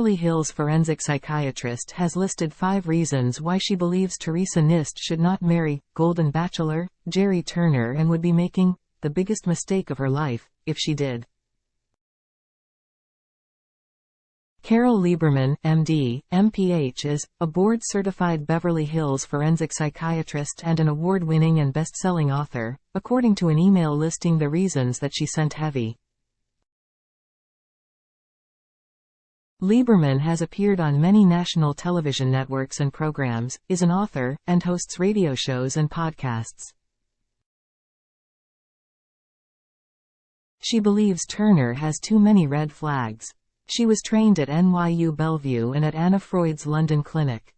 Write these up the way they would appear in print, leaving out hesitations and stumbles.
Beverly Hills forensic psychiatrist has listed 5 reasons why she believes Theresa Nist should not marry Golden Bachelor Gerry Turner and would be making the biggest mistake of her life if she did. Carol Lieberman, MD, MPH is a board-certified Beverly Hills forensic psychiatrist and an award-winning and best-selling author, according to an email listing the reasons that she sent heavy. Lieberman has appeared on many national television networks and programs, is an author, and hosts radio shows and podcasts. She believes Turner has too many red flags. She was trained at NYU Bellevue and at Anna Freud's London Clinic.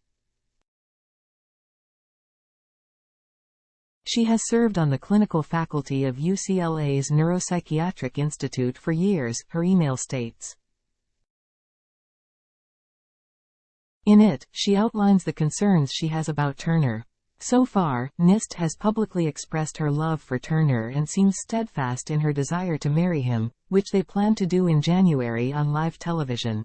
She has served on the clinical faculty of UCLA's Neuropsychiatric Institute for years, her email states. In it, she outlines the concerns she has about Turner. So far, Nist has publicly expressed her love for Turner and seems steadfast in her desire to marry him, which they plan to do in January on live television.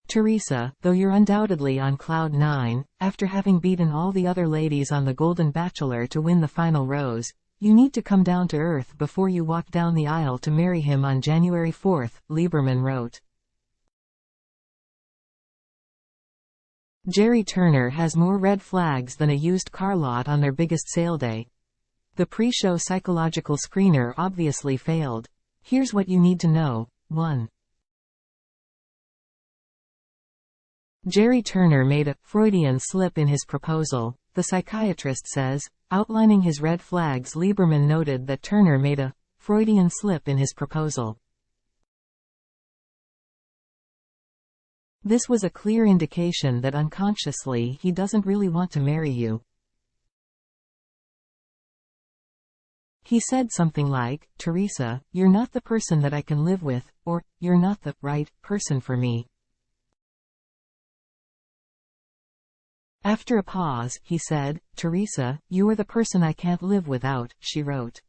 Theresa, though you're undoubtedly on cloud 9, after having beaten all the other ladies on the Golden Bachelor to win the final rose, you need to come down to earth before you walk down the aisle to marry him on January 4, Lieberman wrote. Gerry Turner has more red flags than a used car lot on their biggest sale day. The pre-show psychological screener obviously failed. Here's what you need to know. 1. Gerry Turner made a Freudian slip in his proposal, the psychiatrist says, outlining his red flags. Lieberman noted that Turner made a Freudian slip in his proposal. This was a clear indication that unconsciously he doesn't really want to marry you. He said something like, "Theresa, you're not the person that I can live with," or, "You're not the right person for me." After a pause, he said, "Theresa, you are the person I can't live without," she wrote.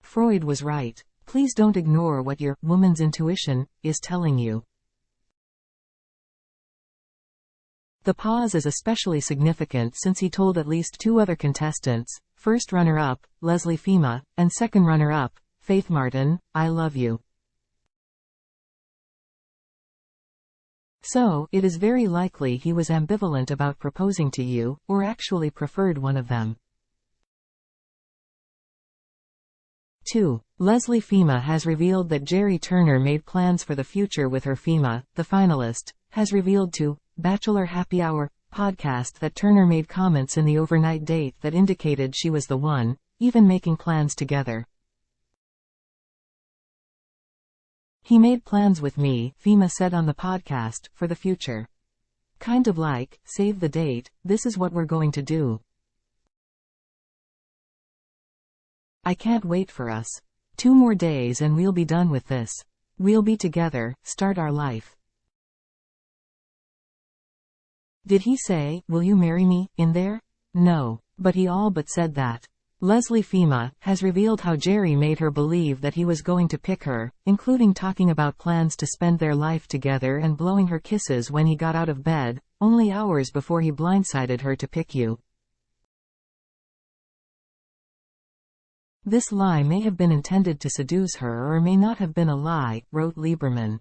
Freud was right. Please don't ignore what your woman's intuition is telling you. The pause is especially significant since he told at least 2 other contestants, first runner-up, Leslie Fema, and second runner-up, Faith Martin, "I love you." So, it is very likely he was ambivalent about proposing to you, or actually preferred one of them. 2. Leslie Fema has revealed that Gerry Turner made plans for the future with her. Fema, the finalist, has revealed to Bachelor Happy Hour podcast that Turner made comments in the overnight date that indicated she was the one, even making plans together. "He made plans with me," Fema said on the podcast, "for the future. Kind of like, save the date, this is what we're going to do. I can't wait for us. 2 more days and we'll be done with this. We'll be together, start our life." Did he say, "Will you marry me," in there? No. But he all but said that. Leslie Fema has revealed how Gerry made her believe that he was going to pick her, including talking about plans to spend their life together and blowing her kisses when he got out of bed, only hours before he blindsided her to pick you. This lie may have been intended to seduce her or may not have been a lie, wrote Lieberman.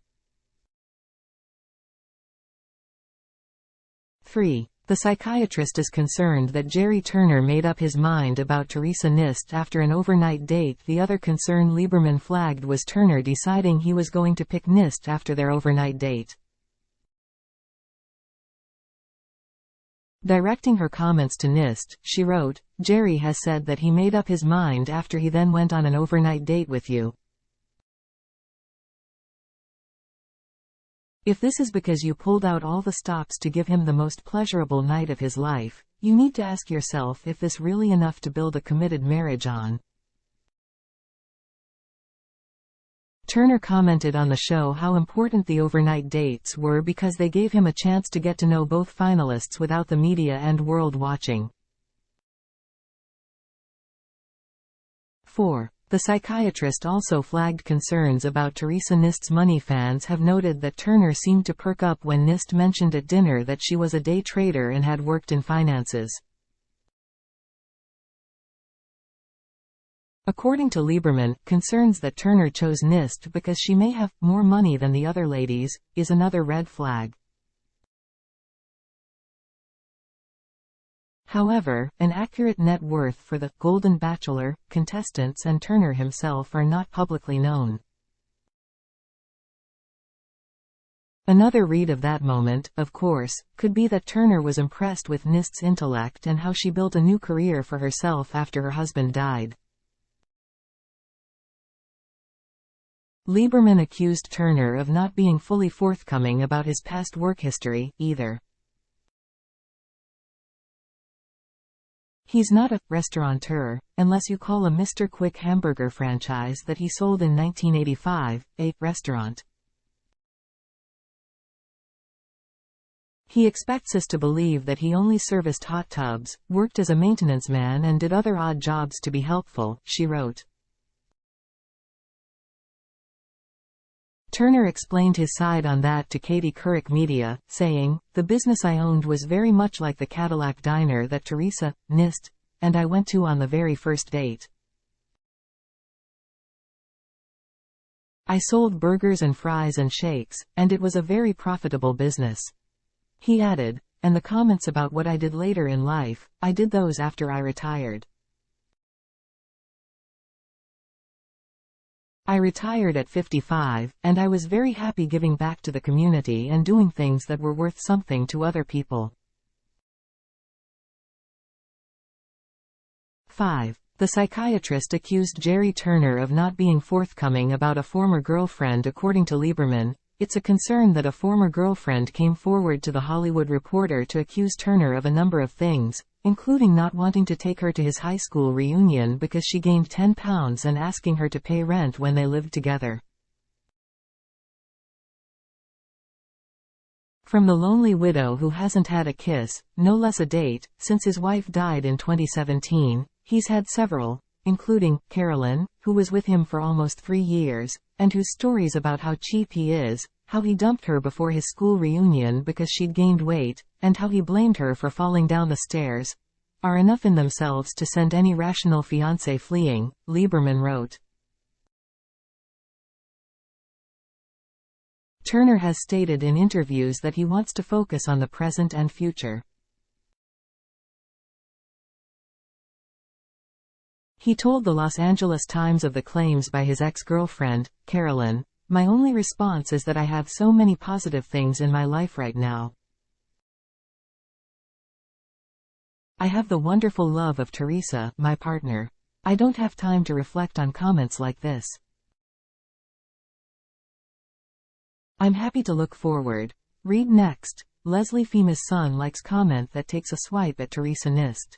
3. The psychiatrist is concerned that Gerry Turner made up his mind about Theresa Nist after an overnight date. The other concern Lieberman flagged was Turner deciding he was going to pick Nist after their overnight date. Directing her comments to Nist, she wrote, "Gerry has said that he made up his mind after he then went on an overnight date with you. If this is because you pulled out all the stops to give him the most pleasurable night of his life, you need to ask yourself if this really enough to build a committed marriage on." Turner commented on the show how important the overnight dates were because they gave him a chance to get to know both finalists without the media and world watching. 4. The psychiatrist also flagged concerns about Theresa Nist's money. Fans have noted that Turner seemed to perk up when Nist mentioned at dinner that she was a day trader and had worked in finances. According to Lieberman, concerns that Turner chose Nist because she may have more money than the other ladies is another red flag. However, an accurate net worth for the Golden Bachelor contestants and Turner himself are not publicly known. Another read of that moment, of course, could be that Turner was impressed with Nist's intellect and how she built a new career for herself after her husband died. Lieberman accused Turner of not being fully forthcoming about his past work history, either. He's not a restaurateur, unless you call a Mr. Quick hamburger franchise that he sold in 1985, a restaurant. He expects us to believe that he only serviced hot tubs, worked as a maintenance man and did other odd jobs to be helpful, she wrote. Turner explained his side on that to Katie Couric Media, saying, "The business I owned was very much like the Cadillac diner that Theresa Nist and I went to on the very first date. I sold burgers and fries and shakes, and it was a very profitable business." He added, "And the comments about what I did later in life, I did those after I retired. I retired at 55, and I was very happy giving back to the community and doing things that were worth something to other people." 5. The psychiatrist accused Gerry Turner of not being forthcoming about a former girlfriend. According to Lieberman, it's a concern that a former girlfriend came forward to The Hollywood Reporter to accuse Turner of a number of things, including not wanting to take her to his high school reunion because she gained 10 pounds and asking her to pay rent when they lived together. From the lonely widow who hasn't had a kiss, no less a date, since his wife died in 2017, he's had several, including Carolyn, who was with him for almost 3 years, and whose stories about how cheap he is, how he dumped her before his school reunion because she'd gained weight, and how he blamed her for falling down the stairs, are enough in themselves to send any rational fiancé fleeing, Lieberman wrote. Turner has stated in interviews that he wants to focus on the present and future. He told the Los Angeles Times of the claims by his ex-girlfriend, Carolyn, "My only response is that I have so many positive things in my life right now. I have the wonderful love of Theresa, my partner. I don't have time to reflect on comments like this. I'm happy to look forward." Read next. Leslie Fema's son likes comment that takes a swipe at Theresa Nist.